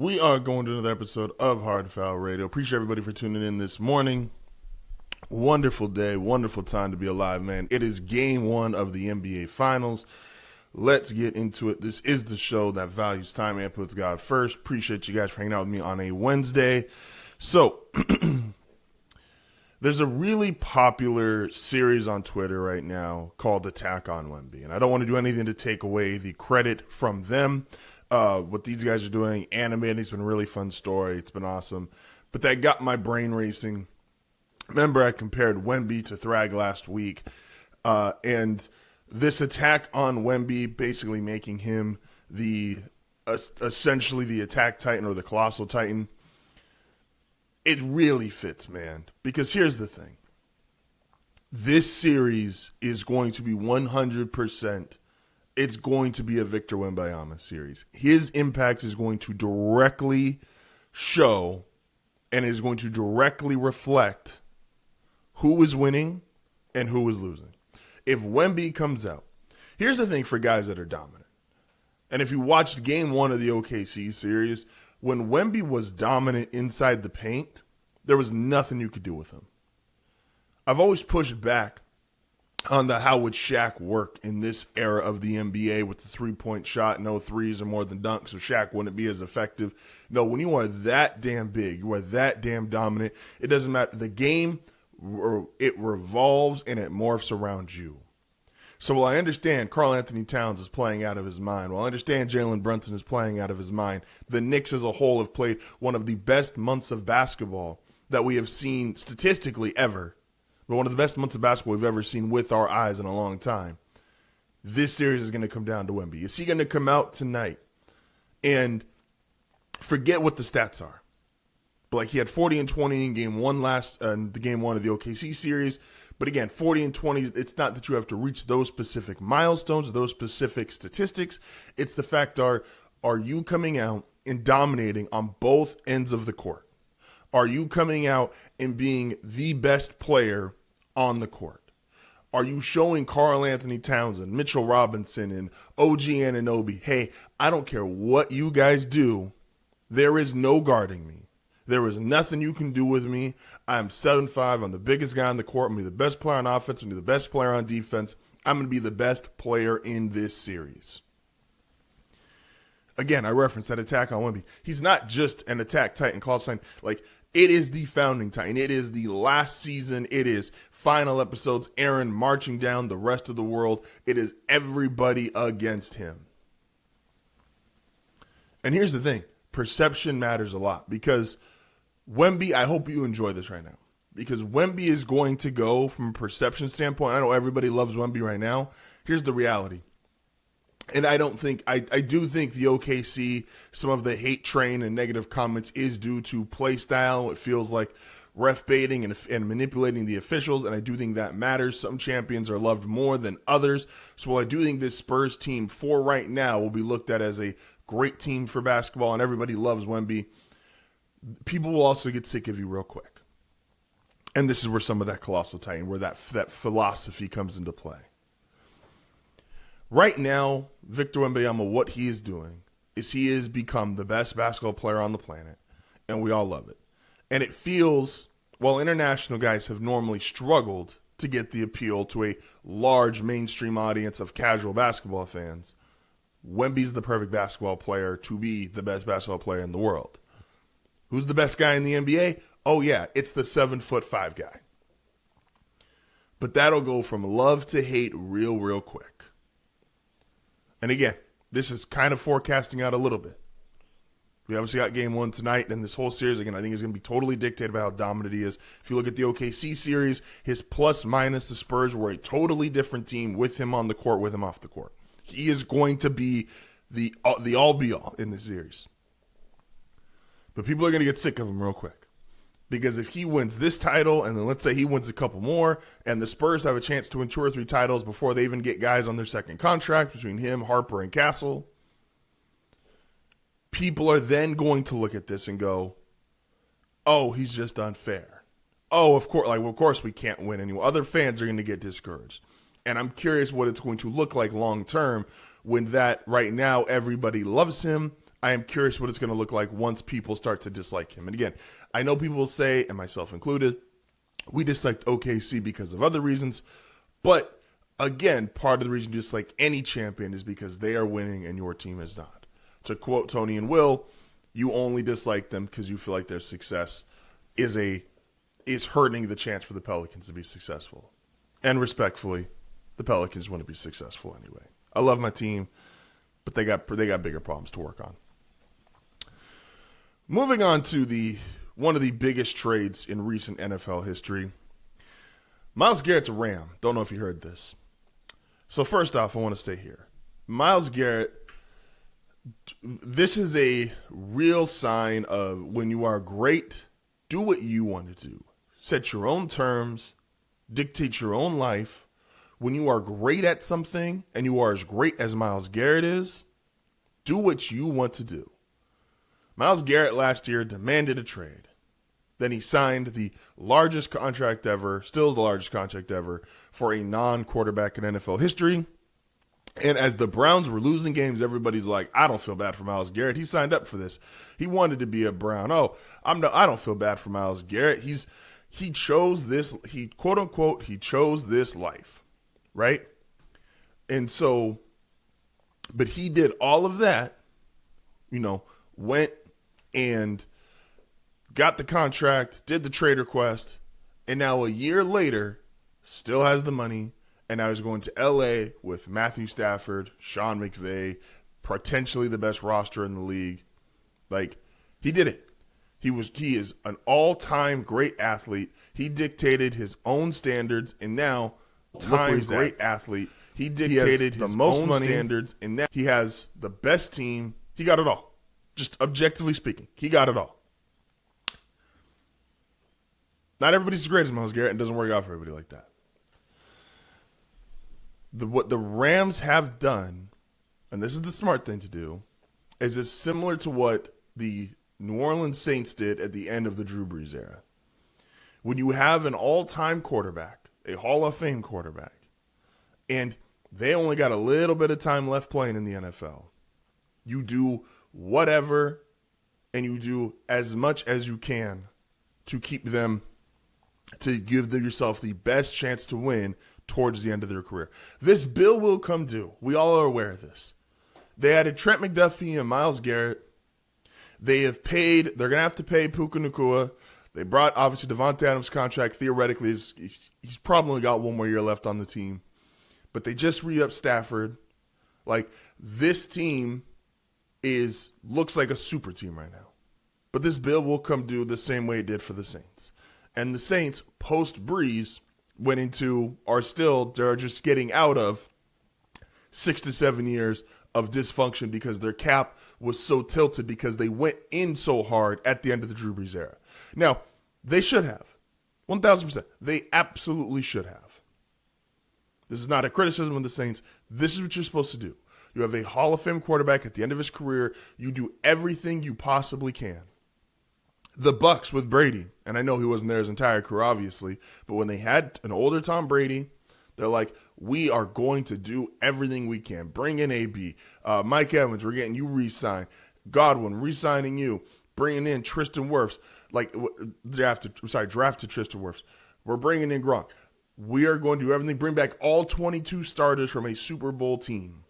We are going to another episode of Hard Foul Radio. Appreciate everybody for tuning in this morning. Wonderful day, wonderful time to be alive, man. It is game one of the NBA Finals. Let's get into it. This is the show that values time and puts God first. Appreciate you guys for hanging out with me on a Wednesday. So, there's a really popular series on Twitter right now called Attack on Wemby. And I don't want to do anything to take away the credit from them. What these guys are doing, animating, it's been a really fun story. It's been awesome. But that got my brain racing. Remember, I compared Wemby to Thrag last week. And this attack on Wemby, basically making him essentially the attack titan or the colossal titan, it really fits, man. Because here's the thing. This series is going to be 100%. It's going to be a Victor Wembanyama series. His impact is going to directly show and is going to directly reflect who is winning and who is losing. If Wemby comes out, here's the thing for guys that are dominant. And if you watched game one of the OKC series, when Wemby was dominant inside the paint, there was nothing you could do with him. I've always pushed back on the how would Shaq work in this era of the NBA with the three-point shot, no threes or more than dunks, so Shaq wouldn't be as effective. No, when you are that damn big, you are that damn dominant, it doesn't matter. The game, it revolves and it morphs around you. So while I understand Karl Anthony Towns is playing out of his mind, while I understand Jalen Brunson is playing out of his mind, the Knicks as a whole have played one of the best months of basketball that we have seen statistically ever. But one of the best months of basketball we've ever seen with our eyes in a long time. This series is going to come down to Wemby. Is he going to come out tonight and forget what the stats are? But like he had 40 and 20 in game one the game one of the OKC series. But again, 40 and 20, it's not that you have to reach those specific milestones, those specific statistics. It's the fact are you coming out and dominating on both ends of the court? Are you coming out and being the best player on the court? Are you showing Karl Anthony Towns and Mitchell Robinson and OG Anunoby, hey, I don't care what you guys do, there is no guarding me. There is nothing you can do with me. I'm 7'5". I'm the biggest guy on the court. I'm going to be the best player on offense. I'm going to be the best player on defense. I'm going to be the best player in this series. Again, I referenced that attack on Wemby. He's not just an attack titan, call sign. Like, it is the founding titan. It is the last season. It is final episodes. Aaron marching down the rest of the world. It is everybody against him. And here's the thing. Perception matters a lot because Wemby, I hope you enjoy this right now. Because Wemby is going to go from a perception standpoint. I know everybody loves Wemby right now. Here's the reality. And I do think the OKC, some of the hate train and negative comments is due to play style. It feels like ref baiting and manipulating the officials, and I do think that matters. Some champions are loved more than others. So while I do think this Spurs team for right now will be looked at as a great team for basketball and everybody loves Wemby, people will also get sick of you real quick. And this is where some of that colossal titan, where that philosophy comes into play. Right now, Victor Wembanyama, what he is doing is he has become the best basketball player on the planet, and we all love it. And it feels, while international guys have normally struggled to get the appeal to a large mainstream audience of casual basketball fans, Wemby's the perfect basketball player to be the best basketball player in the world. Who's the best guy in the NBA? Oh, yeah, it's the 7'5" guy. But that'll go from love to hate real quick. And again, this is kind of forecasting out a little bit. We obviously got game one tonight, and this whole series, again, I think is going to be totally dictated by how dominant he is. If you look at the OKC series, his plus minus the Spurs were a totally different team with him on the court, with him off the court. He is going to be the all-be-all in this series. But people are going to get sick of him real quick. Because if he wins this title, and then let's say he wins a couple more, and the Spurs have a chance to win 2 or 3 titles before they even get guys on their second contract between him, Harper, and Castle, people are then going to look at this and go, oh, he's just unfair. Oh, of course we can't win anymore. Other fans are going to get discouraged. And I'm curious what it's going to look like long term when that right now everybody loves him. I am curious what it's going to look like once people start to dislike him. And again, I know people will say, and myself included, we disliked OKC because of other reasons. But again, part of the reason you dislike any champion is because they are winning and your team is not. To quote Tony and Will, you only dislike them because you feel like their success is hurting the chance for the Pelicans to be successful. And respectfully, the Pelicans want to be successful anyway. I love my team, but they got bigger problems to work on. Moving on to one of the biggest trades in recent NFL history. Myles Garrett's a Ram. Don't know if you heard this. So first off, I want to stay here. Myles Garrett, this is a real sign of when you are great, do what you want to do. Set your own terms, dictate your own life. When you are great at something and you are as great as Myles Garrett is, do what you want to do. Myles Garrett last year demanded a trade. Then he signed the largest contract ever, still the largest contract ever, for a non-quarterback in NFL history. And as the Browns were losing games, everybody's like, I don't feel bad for Myles Garrett. He signed up for this. He wanted to be a Brown. I don't feel bad for Myles Garrett. He chose this, quote unquote, he chose this life, right? And so, but he did all of that, went and got the contract, did the trade request, and now a year later, still has the money, and now he's going to L.A. with Matthew Stafford, Sean McVay, potentially the best roster in the league. Like, he did it. He is an all-time great athlete. He dictated his own standards, and now all-time great athlete. He dictated the most money standards, and now he has the best team. He got it all. Just objectively speaking, he got it all. Not everybody's as great as Myles Garrett, and it doesn't work out for everybody like that. What the Rams have done, and this is the smart thing to do, is it's similar to what the New Orleans Saints did at the end of the Drew Brees era. When you have an all-time quarterback, a Hall of Fame quarterback, and they only got a little bit of time left playing in the NFL, you do whatever and you do as much as you can to keep them, to give yourself the best chance to win towards the end of their career. This bill will come due. We all are aware of this. They added Trent McDuffie and Myles Garrett. They're going to have to pay Puka Nacua. They brought, obviously, Devontae Adams' contract. Theoretically, he's probably got one more year left on the team. But they just re-upped Stafford. Like, this team looks like a super team right now. But this bill will come due the same way it did for the Saints. And the Saints, post-Breeze, they're just getting out of 6 to 7 years of dysfunction because their cap was so tilted because they went in so hard at the end of the Drew Brees era. Now, they should have. 1,000%. They absolutely should have. This is not a criticism of the Saints. This is what you're supposed to do. You have a Hall of Fame quarterback at the end of his career. You do everything you possibly can. The Bucs with Brady, and I know he wasn't there his entire career, obviously, but when they had an older Tom Brady, they're like, we are going to do everything we can. Bring in AB. Mike Evans, we're getting you re-signed. Godwin, re-signing you. Bringing in Tristan Wirfs. Drafted Tristan Wirfs. We're bringing in Gronk. We are going to do everything. Bring back all 22 starters from a Super Bowl team.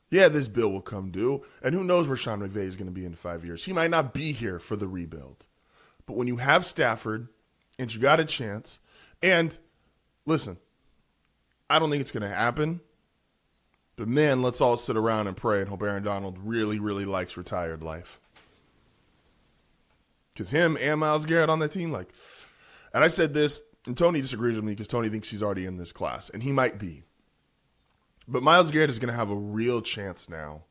Yeah, this bill will come due, and who knows where Sean McVay is going to be in 5 years. He might not be here for the rebuild. But when you have Stafford and you got a chance, and listen, I don't think it's going to happen, but man, let's all sit around and pray and hope Aaron Donald really, really likes retired life. Because him and Myles Garrett on that team, and I said this, and Tony disagrees with me because Tony thinks he's already in this class, and he might be. But Myles Garrett is going to have a real chance now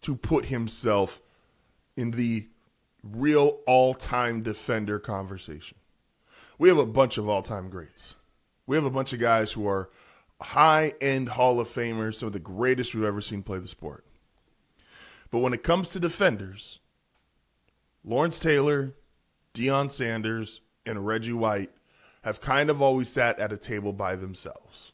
to put himself in the real all-time defender conversation. We have a bunch of all-time greats. We have a bunch of guys who are high-end Hall of Famers, some of the greatest we've ever seen play the sport. But when it comes to defenders, Lawrence Taylor, Deion Sanders, and Reggie White have kind of always sat at a table by themselves.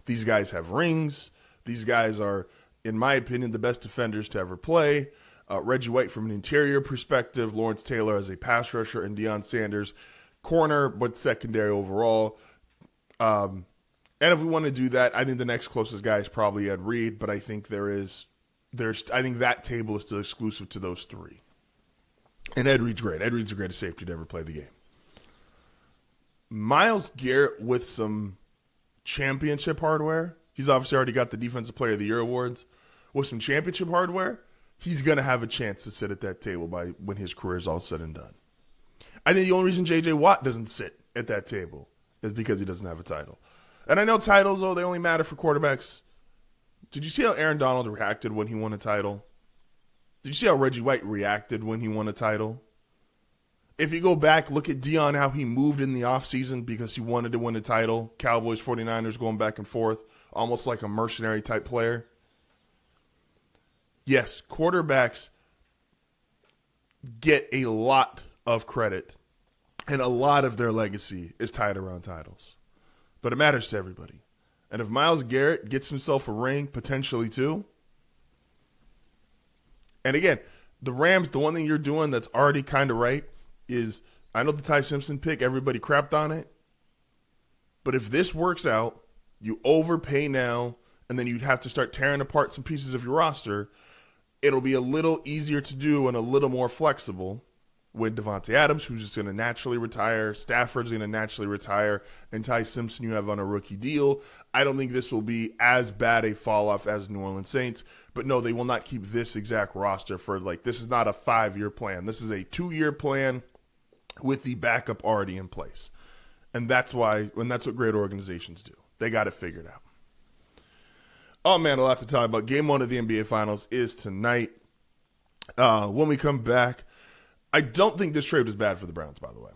These guys have rings. These guys are in my opinion, the best defenders to ever play. Reggie White from an interior perspective, Lawrence Taylor as a pass rusher, and Deion Sanders corner, but secondary overall. And if we want to do that, I think the next closest guy is probably Ed Reed, but I think I think that table is still exclusive to those three. And Ed Reed's great. Ed Reed's the greatest safety to ever play the game. Myles Garrett with some championship hardware. He's obviously already got the Defensive Player of the Year awards. With some championship hardware, he's going to have a chance to sit at that table by when his career is all said and done. I think the only reason J.J. Watt doesn't sit at that table is because he doesn't have a title. And I know titles, they only matter for quarterbacks. Did you see how Aaron Donald reacted when he won a title? Did you see how Reggie White reacted when he won a title? If you go back, look at Deion, how he moved in the offseason because he wanted to win a title. Cowboys, 49ers going back and forth, almost like a mercenary type player. Yes, quarterbacks get a lot of credit, and a lot of their legacy is tied around titles. But it matters to everybody. And if Myles Garrett gets himself a ring, potentially too. And again, the Rams, the one thing you're doing that's already kind of right is, I know the Ty Simpson pick, everybody crapped on it. But if this works out, you overpay now, and then you'd have to start tearing apart some pieces of your roster. It'll be a little easier to do and a little more flexible with Devontae Adams, who's just going to naturally retire. Stafford's going to naturally retire. And Ty Simpson you have on a rookie deal. I don't think this will be as bad a fall-off as New Orleans Saints. But no, they will not keep this exact roster for, this is not a 5-year plan. This is a 2-year plan with the backup already in place. And that's what great organizations do. They got it figured out. Oh, man, a lot to talk about. Game 1 of the NBA Finals is tonight. When we come back, I don't think this trade was bad for the Browns, by the way.